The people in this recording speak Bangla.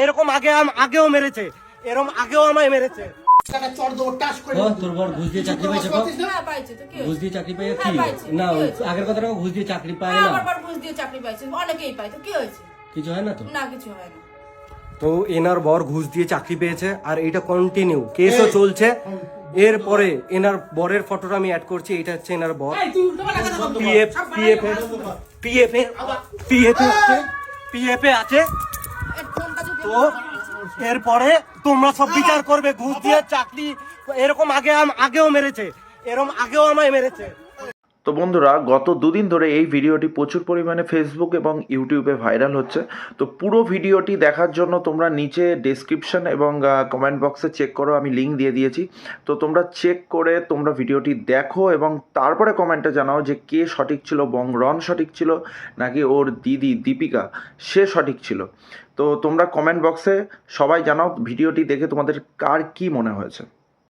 এরকম আগেও মেরেছে, এরকম আগেও আমায় মেরেছে। তোর বর ঘুষ দিয়ে চাকরি পাইছে? ঘুষ দিয়ে চাকরি পাই কি না? আগের কথাটা ঘুষ দিয়ে চাকরি পায় না। ঘুষ দিয়ে চাকরি পাইছে, অনেকেই পায়, তো কি হয়েছে? কিছু হয় না তো? না, কিছু হয় না। তো এনার বর ঘুষ দিয়ে চাকরি পেয়েছে আর এটা কন্টিনিউ কেসও চলছে। এরপরে এনার বরের ফটোটা আমি অ্যাড করছি, এটা হচ্ছে এনার বর। পিএফ আছে। তো এরপরে তোমরা সব বিচার করবে, ঘুষ দিয়ে চাকরি এরকম আগেও মেরেছে, এরকম আগেও আমায় মেরেছে। তো বন্ধুরা, গত দুদিন ধরে এই ভিডিওটি প্রচুর পরিমাণে ফেসবুক এবং ইউটিউবে ভাইরাল হচ্ছে। তো পুরো ভিডিওটি দেখার জন্য তোমরা নিচে ডেসক্রিপশন এবং কমেন্ট বক্সে চেক করো, আমি লিঙ্ক দিয়ে দিয়েছি। তো তোমরা চেক করে তোমরা ভিডিওটি দেখো এবং তারপরে কমেন্টে জানাও যে কে সঠিক ছিল, রন সঠিক ছিল নাকি ওর দিদি দীপিকা সে সঠিক ছিল। তো তোমরা কমেন্ট বক্সে সবাই জানাও ভিডিওটি দেখে তোমাদের কার কি মনে হয়েছে।